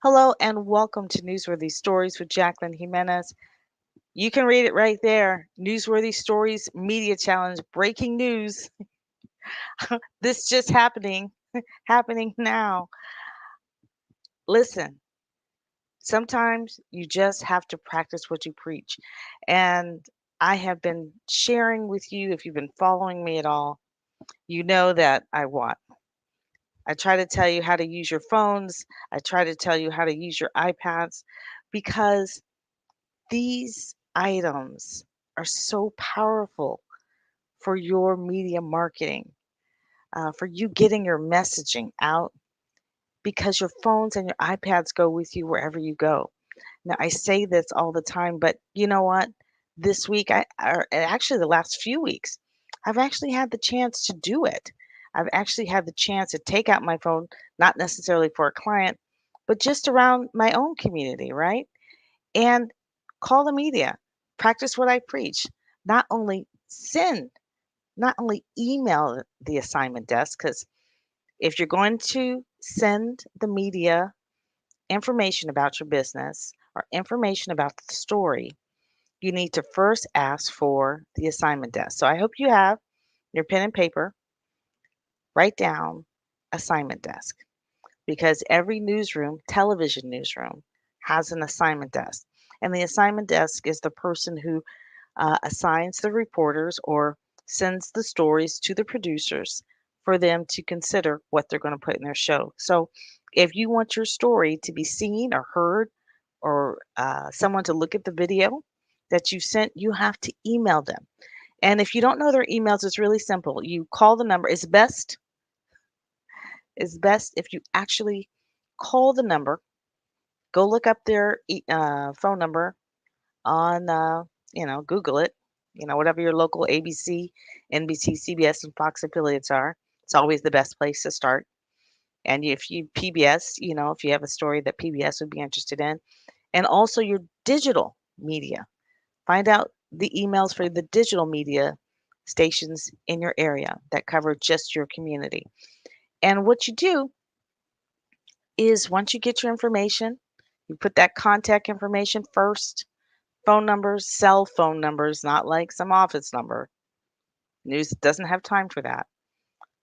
Hello and welcome to Newsworthy Stories with Jacqueline Jimenez. You can read it right there. Newsworthy Stories Media Challenge breaking news. This just happening now. Listen, sometimes you just have to practice what you preach. And I have been sharing with you, if you've been following me at all, you know that I what? I try to tell you how to use your phones. I try to tell you how to use your iPads because these items are so powerful for your media marketing, for you getting your messaging out because your phones and your iPads go with you wherever you go. Now, I say this all the time, but you know what? This week, or actually the last few weeks, I've actually had the chance to do it. I've actually had the chance to take out my phone, not necessarily for a client, but just around my own community, right? And call the media, practice what I preach. Not only send, not only email the assignment desk, because if you're going to send the media information about your business or information about the story, you need to first ask for the assignment desk. So I hope you have your pen and paper, write down assignment desk because every newsroom, television newsroom, has an assignment desk. And the assignment desk is the person who assigns the reporters or sends the stories to the producers for them to consider what they're going to put in their show. So, if you want your story to be seen or heard, or someone to look at the video that you sent, you have to email them. And if you don't know their emails, it's really simple. You call the number. It's best if you actually call the number. Go look up their phone number on, Google it, whatever your local ABC, NBC, CBS, and Fox affiliates are. It's always the best place to start. And if you PBS, if you have a story that PBS would be interested in, and also your digital media, find out the emails for the digital media stations in your area that cover just your community. And what you do is once you get your information, you put that contact information first. Phone numbers, cell phone numbers, not like some office number. News doesn't have time for that.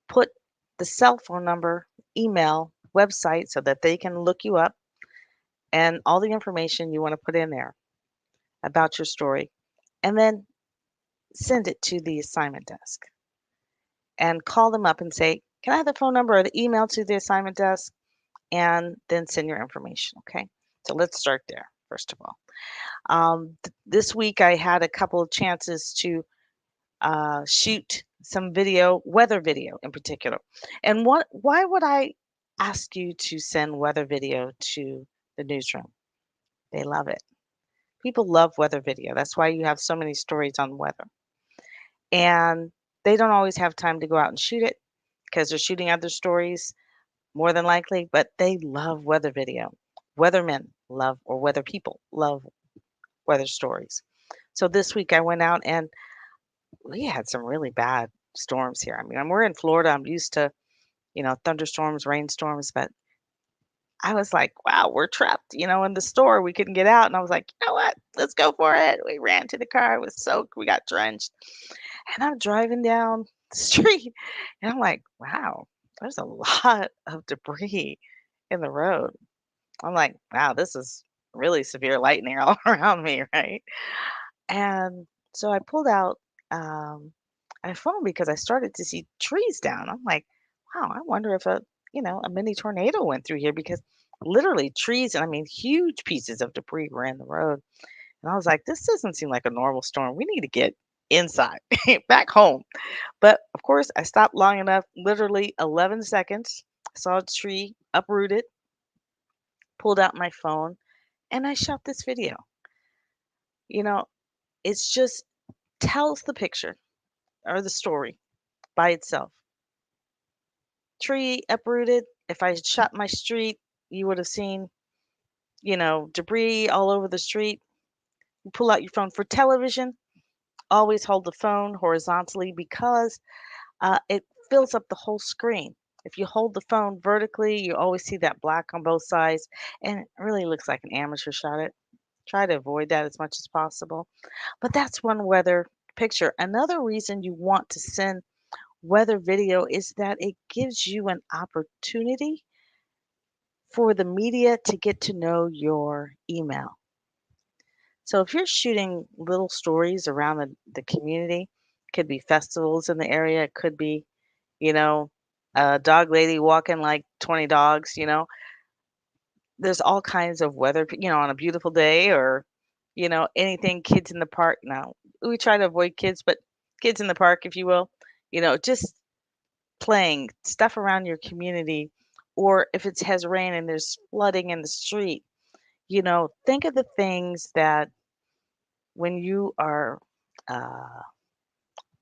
Put the cell phone number, email, website so that they can look you up and all the information you want to put in there about your story. And then send it to the assignment desk and call them up and say, can I have the phone number or the email to the assignment desk? And then send your information. Okay. So let's start there, first of all. This week I had a couple of chances to shoot some video, weather video in particular. And why would I ask you to send weather video to the newsroom? They love it. People love weather video. That's why you have so many stories on weather. And they don't always have time to go out and shoot it because they're shooting other stories more than likely, but they love weather video. Weathermen love, or weather people love weather stories. So this week I went out and we had some really bad storms here. I mean, we're in Florida. I'm used to, thunderstorms, rainstorms, but I was like, wow, we're trapped, in the store. We couldn't get out. And I was like, you know what? Let's go for it. We ran to the car. It was soaked. We got drenched. And I'm driving down the street and I'm like, wow, there's a lot of debris in the road. I'm like, wow, this is really severe lightning all around me, right? And so I pulled out my phone because I started to see trees down. I'm like, wow, I wonder if a mini tornado went through here because literally trees, and I mean huge pieces of debris were in the road. And I was like, this doesn't seem like a normal storm. We need to get inside, back home. But of course, I stopped long enough, literally 11 seconds. I saw a tree uprooted, pulled out my phone, and I shot this video. You know, it's just tells the picture or the story by itself. Tree uprooted. If I shot my street, you would have seen, debris all over the street. You pull out your phone for television. Always hold the phone horizontally because it fills up the whole screen. If you hold the phone vertically, you always see that black on both sides, and it really looks like an amateur shot. It try to avoid that as much as possible. But that's one weather picture. Another reason you want to send weather video is that it gives you an opportunity for the media to get to know your email. So if you're shooting little stories around the community, could be festivals in the area, it could be, you know, a dog lady walking like 20 dogs, there's all kinds of weather, on a beautiful day or, anything kids in the park. Now, we try to avoid kids, but kids in the park, if you will, just playing stuff around your community. Or if it has rain and there's flooding in the street, think of the things that when you are uh,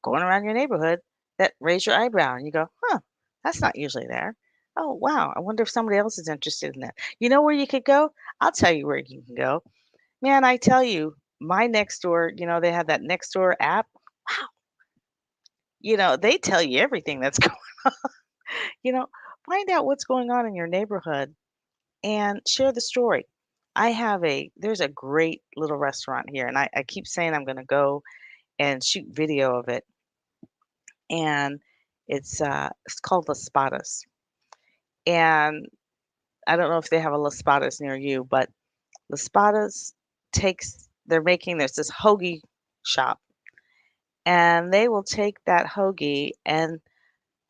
going around your neighborhood that raise your eyebrow and you go, huh, that's not usually there. Oh, wow. I wonder if somebody else is interested in that. You know where you could go? I'll tell you where you can go. Man, I tell you, my next door, they have that next door app. Wow. They tell you everything that's going, you know, find out what's going on in your neighborhood and share the story. There's a great little restaurant here, and I keep saying I'm going to go and shoot video of it. And it's called Las Spadas. And I don't know if they have a Las Spadas near you, but Las Spadas there's this hoagie shop, and they will take that hoagie and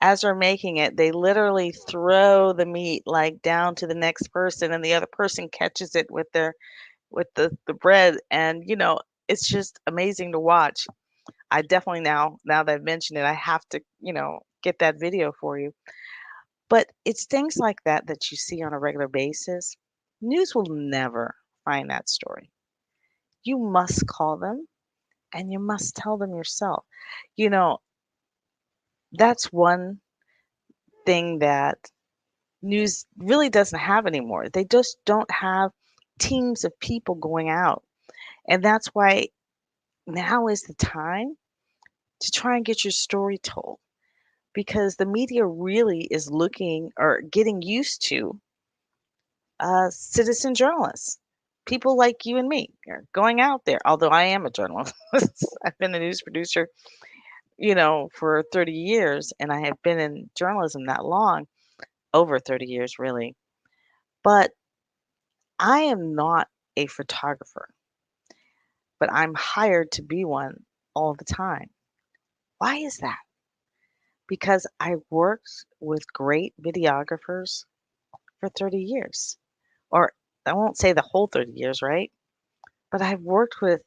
as they're making it, they literally throw the meat like down to the next person and the other person catches it with the bread and it's just amazing to watch. I definitely now that I've mentioned it, I have to, get that video for you. But it's things like that that you see on a regular basis. News will never find that story. You must call them and you must tell them yourself. You know, that's one thing that news really doesn't have anymore. They just don't have teams of people going out. And that's why now is the time to try and get your story told because the media really is looking or getting used to citizen journalists, people like you and me are going out there. Although I am a journalist, I've been a news producer, for 30 years, and I have been in journalism that long, over 30 years, really. But I am not a photographer, but I'm hired to be one all the time. Why is that? Because I worked with great videographers for 30 years. Or I won't say the whole 30 years, right? But I've worked with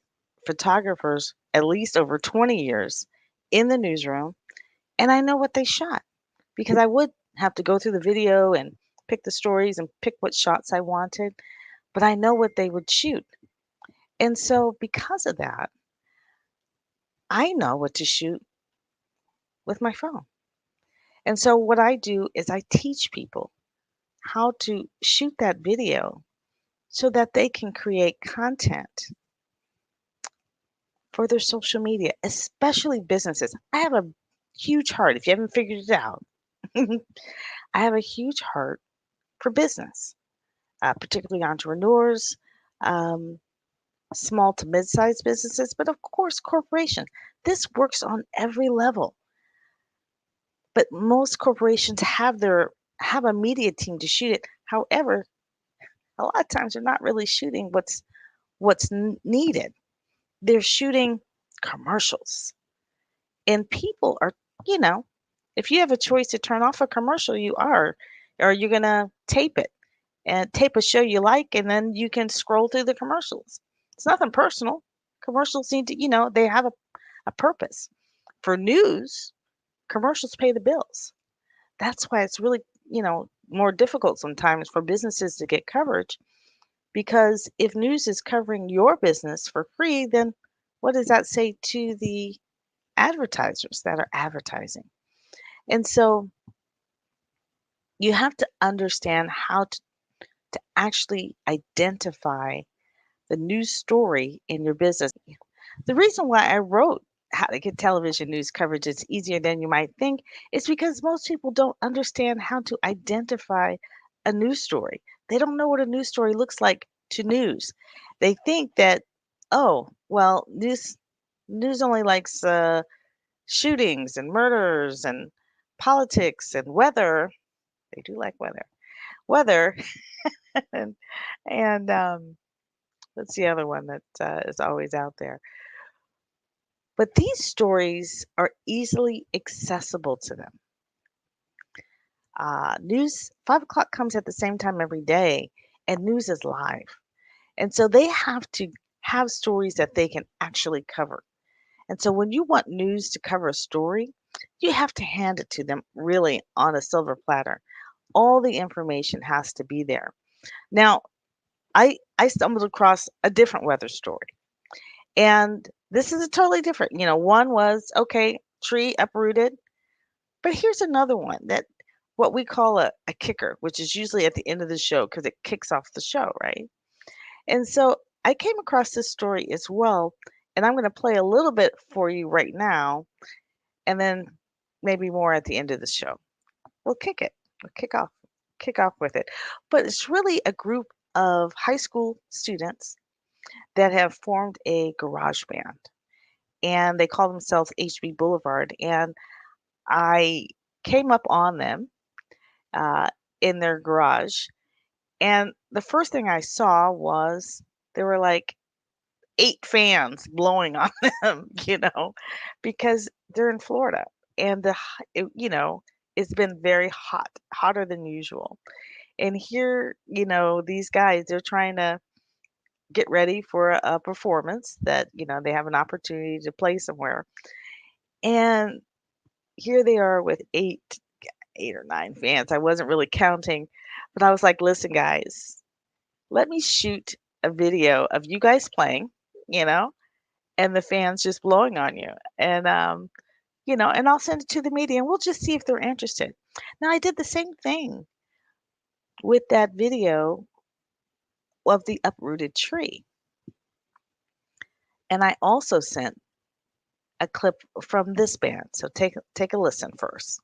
photographers at least over 20 years in the newsroom, and I know what they shot because I would have to go through the video and pick the stories and pick what shots I wanted, but I know what they would shoot. And so, because of that, I know what to shoot with my phone. And so, what I do is I teach people how to shoot that video so that they can create content for their social media, especially businesses. I have a huge heart. If you haven't figured it out, I have a huge heart for business, particularly entrepreneurs, um, small to mid-sized businesses, but of course, corporations. This works on every level. But most corporations have a media team to shoot it. However, a lot of times they're not really shooting what's needed. They're shooting commercials. And people are, you know, if you have a choice to turn off a commercial, you are, or you're gonna tape it and tape a show you like, and then you can scroll through the commercials. It's nothing personal. Commercials need to, they have a purpose. For news, commercials pay the bills. That's why it's really, more difficult sometimes for businesses to get coverage because if news is covering your business for free, then what does that say to the advertisers that are advertising? And so you have to understand how to actually identify the news story in your business. The reason why I wrote how to get television news coverage is easier than you might think is because most people don't understand how to identify a news story. They don't know what a news story looks like to news. They think that, oh, well, news only likes shootings and murders and politics and weather. They do like weather, and what's the other one that is always out there? But these stories are easily accessible to them. News 5 o'clock comes at the same time every day, and news is live. And so they have to have stories that they can actually cover. And so when you want news to cover a story, you have to hand it to them really on a silver platter. All the information has to be there. Now, I stumbled across a different weather story. And this is a totally different. One was okay, tree uprooted. But here's another one that what we call a kicker, which is usually at the end of the show because it kicks off the show, right? And so I came across this story as well, and I'm going to play a little bit for you right now, and then maybe more at the end of the show. We'll kick it. We'll kick off with it. But it's really a group of high school students that have formed a garage band, and they call themselves HB Boulevard. And I came up on them uh, in their garage. And the first thing I saw was there were like 8 fans blowing on them, because they're in Florida and it's been very hot, hotter than usual. And here, these guys, they're trying to get ready for a performance that, they have an opportunity to play somewhere. And here they are with 8 or 9 fans. I wasn't really counting, but I was like, listen, guys, let me shoot a video of you guys playing, you know, and the fans just blowing on you. And I'll send it to the media and we'll just see if they're interested. Now, I did the same thing with that video of the uprooted tree. And I also sent a clip from this band. So take a listen first.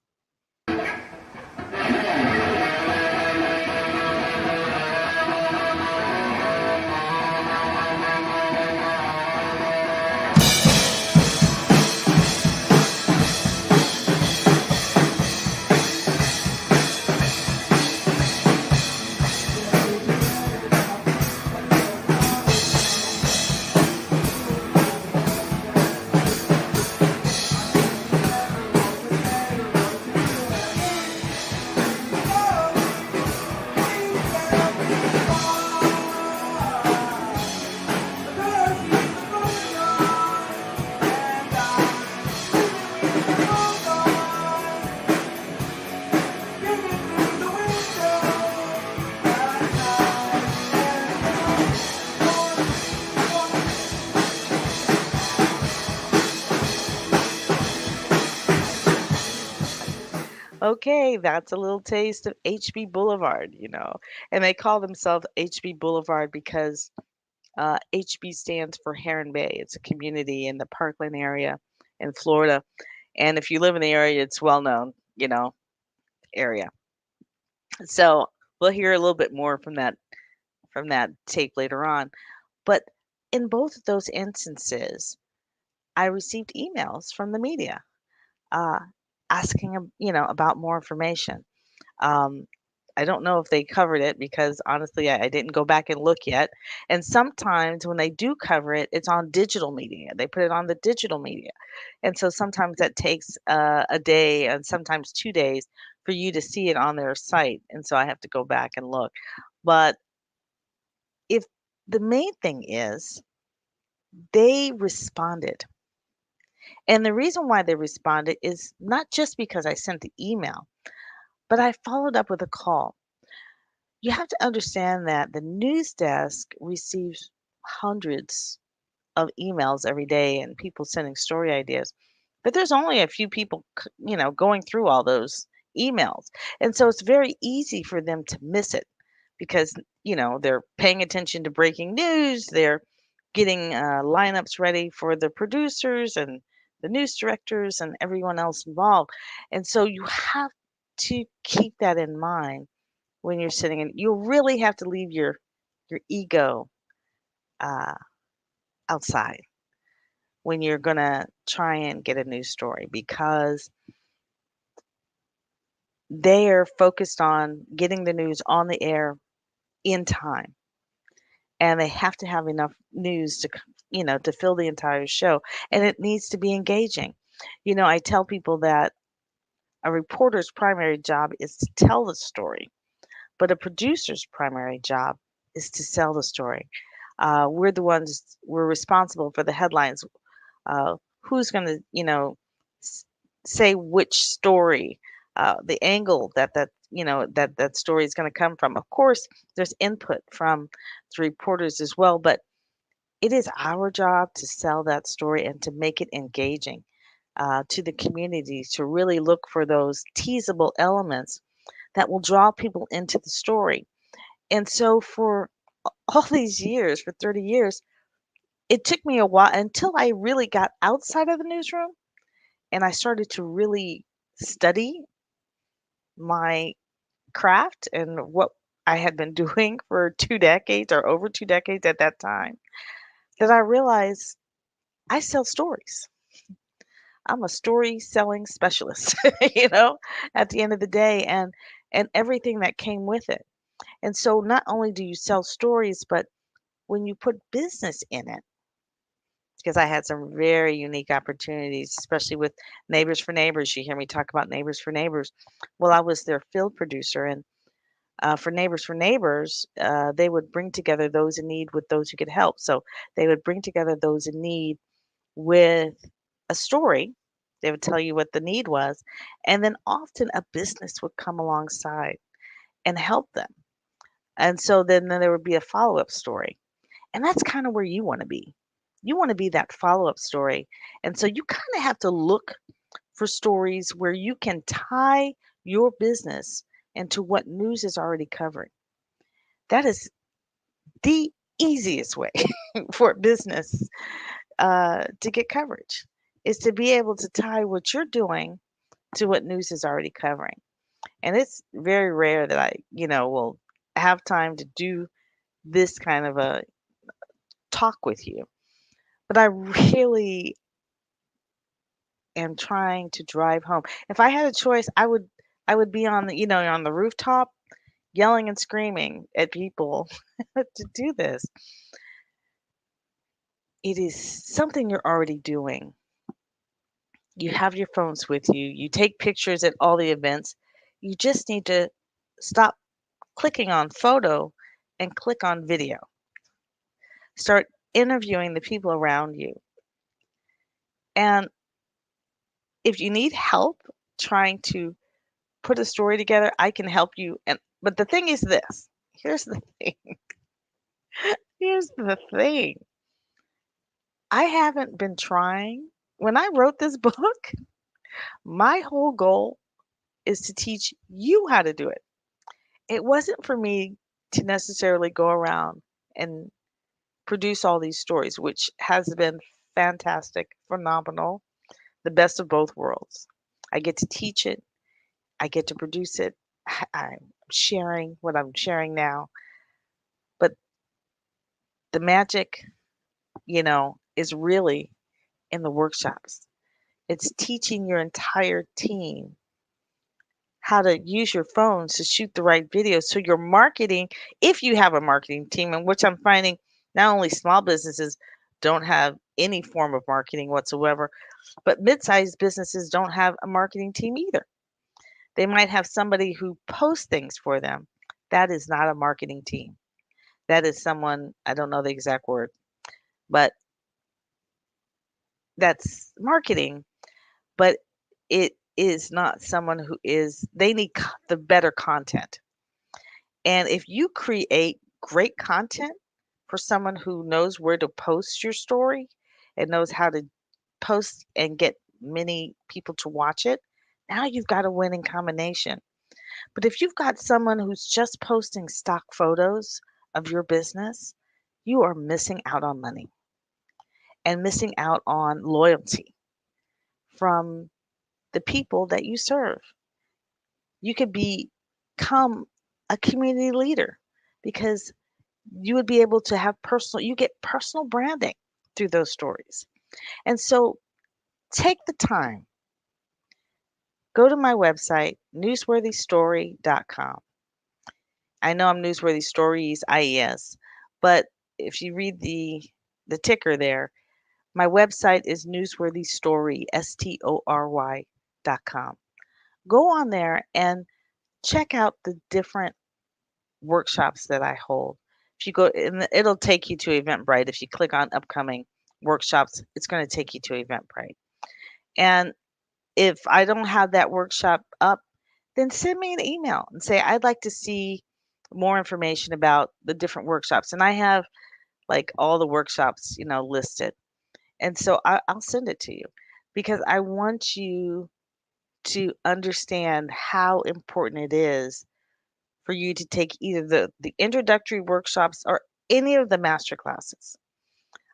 Okay, that's a little taste of HB Boulevard. And they call themselves HB Boulevard because HB stands for Heron Bay. It's a community in the Parkland area in Florida. And if you live in the area, it's well known, area. So we'll hear a little bit more from that tape later on. But in both of those instances, I received emails from the media uh, asking, about more information. Um, I don't know if they covered it because honestly, I didn't go back and look yet. And sometimes when they do cover it, it's on digital media. They put it on the digital media. And so sometimes that takes a day and sometimes 2 days for you to see it on their site. And so I have to go back and look. But if the main thing is they responded. And the reason why they responded is not just because I sent the email, but I followed up with a call. You have to understand that the news desk receives hundreds of emails every day and people sending story ideas. But there's only a few people, going through all those emails. And so it's very easy for them to miss it because, they're paying attention to breaking news, they're getting lineups ready for the producers and the news directors and everyone else involved. And so you have to keep that in mind when you're sitting in. You really have to leave your ego uh, outside when you're gonna try and get a news story because they are focused on getting the news on the air in time, and they have to have enough news to to fill the entire show, and it needs to be engaging. I tell people that a reporter's primary job is to tell the story, but a producer's primary job is to sell the story. We're responsible for the headlines. Who's going to, s- say which story, the angle that story is going to come from. Of course, there's input from the reporters as well, but it is our job to sell that story and to make it engaging to the community, to really look for those teasable elements that will draw people into the story. And so for all these years, for 30 years, it took me a while until I really got outside of the newsroom and I started to really study my craft and what I had been doing for 2 decades or over 2 decades at that time, that I realized I sell stories. I'm a story selling specialist, you know, at the end of the day and everything that came with it. And so not only do you sell stories, but when you put business in it, because I had some very unique opportunities, especially with Neighbors for Neighbors. You hear me talk about Neighbors for Neighbors. Well, I was their field producer, and for Neighbors, they would bring together those in need with those who could help. So they would bring together those in need with a story. They would tell you what the need was, and then often a business would come alongside and help them. And so then there would be a follow-up story. And that's kind of where you want to be. You want to be that follow-up story. And so you kind of have to look for stories where you can tie your business into what news is already covering. That is the easiest way for a business to get coverage, is to be able to tie what you're doing to what news is already covering. And it's very rare that I will have time to do this kind of a talk with you. But I really am trying to drive home. If I had a choice, I would be on the rooftop yelling and screaming at people to do this. It is something you're already doing. You have your phones with you. You take pictures at all the events. You just need to stop clicking on photo and click on video. Start interviewing the people around you. And if you need help trying to put a story together, I can help you. And but the thing is this. Here's the thing. Here's the thing. I haven't been trying. When I wrote this book, my whole goal is to teach you how to do it. It wasn't for me to necessarily go around and produce all these stories, which has been fantastic, phenomenal, the best of both worlds. I get to teach it, I get to produce it. I'm sharing what I'm sharing now, but the magic, is really in the workshops. It's teaching your entire team how to use your phones to shoot the right videos. So your marketing, if you have a marketing team, and which I'm finding not only small businesses don't have any form of marketing whatsoever, but mid-sized businesses don't have a marketing team either. They might have somebody who posts things for them. That is not a marketing team. That is someone, I don't know the exact word, but that's marketing, but it is not someone who is, they need the better content. And if you create great content for someone who knows where to post your story and knows how to post and get many people to watch it, now you've got a winning combination. But if you've got someone who's just posting stock photos of your business, you are missing out on money and missing out on loyalty. from the people that you serve. You could become a community leader because you would be able to have you get personal branding through those stories. And so take the time, go to my website, newsworthystory.com. I know I'm Newsworthy Stories, IES, but if you read the ticker there, my website is newsworthystory, STORY.com. Go on there and check out the different workshops that I hold. If you go, and it'll take you to Eventbrite. If you click on upcoming workshops, it's going to take you to Eventbrite. And if I don't have that workshop up, then send me an email and say, I'd like to see more information about the different workshops. And I have like all the workshops, listed. And so I'll send it to you because I want you to understand how important it is for you to take either the introductory workshops or any of the master classes.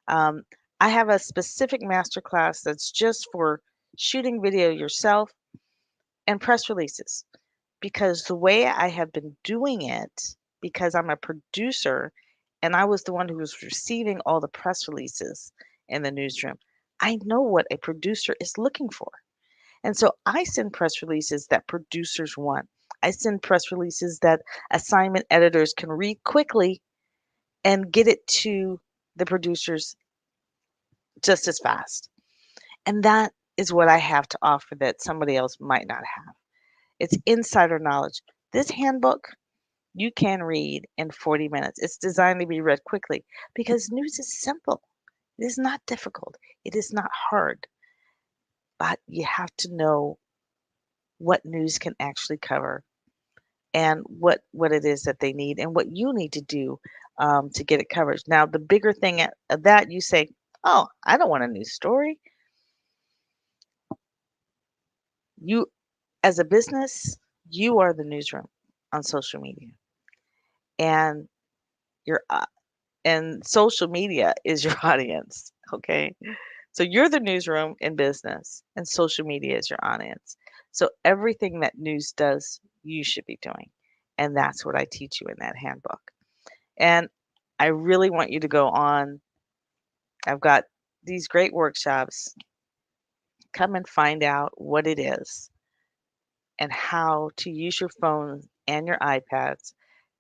Um, I have a specific master class that's just for shooting video yourself and press releases because the way I have been doing it, because I'm a producer and I was the one who was receiving all the press releases in the newsroom, I know what a producer is looking for. And so I send press releases that producers want. I send press releases that assignment editors can read quickly and get it to the producers just as fast. And that is what I have to offer that somebody else might not have. It's insider knowledge. This handbook you can read in 40 minutes. It's designed to be read quickly because news is simple. It is not difficult. It is not hard. But you have to know what news can actually cover and what it is that they need and what you need to do to get it covered. Now, the bigger thing of that, you say, "Oh, I don't want a news story." You, as a business, you are the newsroom on social media, and your and social media is your audience. Okay, so you're the newsroom in business, and social media is your audience. So everything that news does, you should be doing, and that's what I teach you in that handbook. And I really want you to go on. I've got these great workshops. Come and find out what it is and how to use your phone and your iPads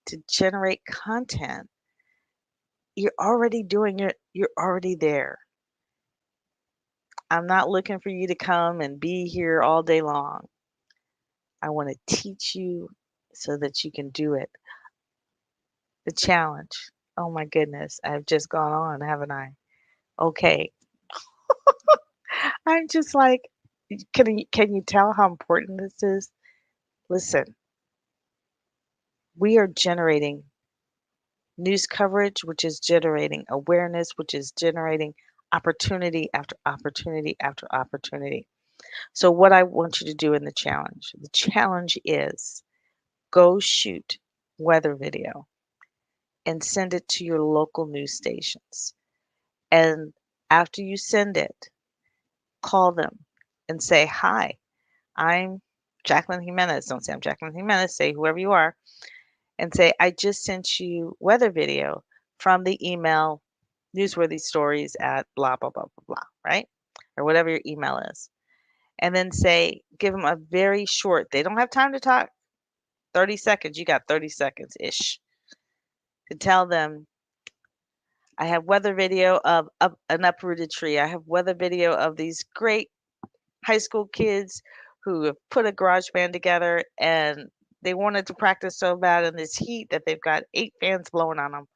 to generate content. You're already doing it, you're already there. I'm not looking for you to come and be here all day long. I want to teach you so that you can do it. The challenge. Oh my goodness, I've just gone on, haven't I? Okay. I'm just like, can you tell how important this is? Listen, we are generating news coverage, which is generating awareness, which is generating opportunity after opportunity after opportunity. So, what I want you to do in the challenge is go shoot weather video and send it to your local news stations. And after you send it, call them and say, "Hi, I'm Jacqueline Jimenez." Don't say I'm Jacqueline Jimenez, say whoever you are, and say, "I just sent you weather video from the email newsworthy stories at blah, blah, blah, blah, blah," right? Or whatever your email is. And then say, give them a very short, they don't have time to talk, 30 seconds. You got 30 seconds ish to tell them, I have weather video of an uprooted tree. I have weather video of these great high school kids who have put a garage band together and they wanted to practice so bad in this heat that they've got 8 fans blowing on them.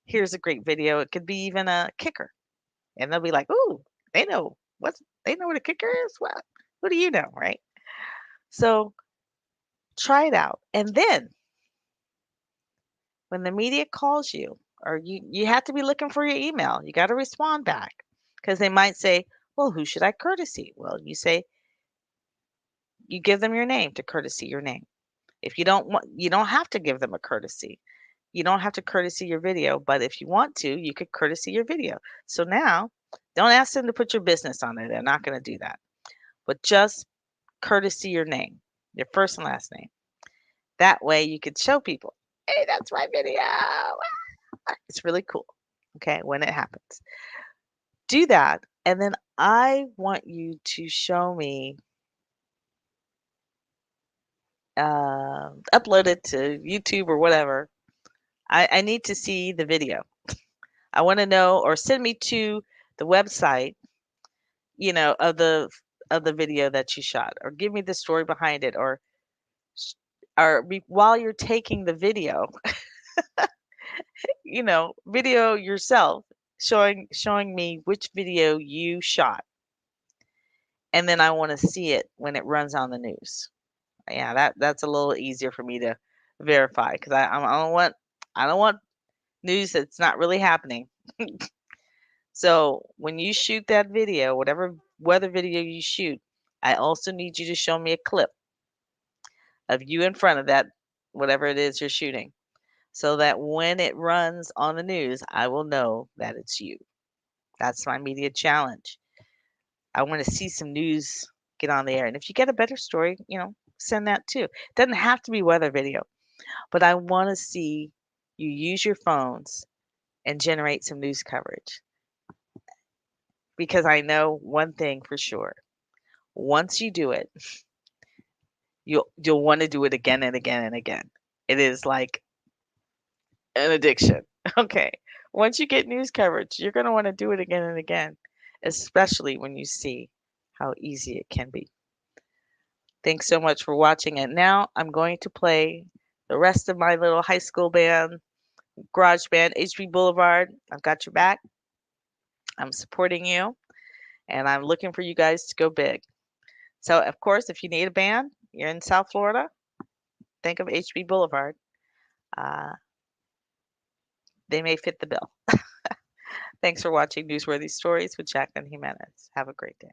Here's a great video. It could be even a kicker. And they'll be like, "Ooh, they know they know what a kicker is? Well, who do you know, right?" So try it out. And then when the media calls you, or you have to be looking for your email. You got to respond back because they might say, "Well, who should I courtesy?" Well, you say you give them your name to courtesy your name. If you don't want, you don't have to give them a courtesy. You don't have to courtesy your video, but if you want to, you could courtesy your video. So now, don't ask them to put your business on it. They're not going to do that. but just courtesy your name, your first and last name. That way you could show people, hey, that's my video. It's really cool. Okay, when it happens. Do that, and then I want you to show me, upload it to YouTube or whatever. I need to see the video. I want to know, or send me to the website, of the video that you shot, or give me the story behind it, or while you're taking the video, video yourself showing me which video you shot, and then I want to see it when it runs on the news. Yeah, that's a little easier for me to verify because I don't want news that's not really happening. So when you shoot that video, whatever weather video you shoot, I also need you to show me a clip of you in front of that, whatever it is you're shooting, so that when it runs on the news, I will know that it's you. That's my media challenge. I want to see some news get on the air. And if you get a better story, send that too. It doesn't have to be weather video, but I want to see you use your phones and generate some news coverage, because I know one thing for sure. Once you do it, you'll want to do it again and again and again. It is like an addiction. Okay. Once you get news coverage, you're going to want to do it again and again, especially when you see how easy it can be. Thanks so much for watching. And now I'm going to play the rest of my little high school band, garage band, HB Boulevard. I've got your back. I'm supporting you, and I'm looking for you guys to go big. So, of course, if you need a band, you're in South Florida, think of HB Boulevard. Uh, they may fit the bill. Thanks for watching Newsworthy Stories with Jacqueline Jimenez. Have a great day.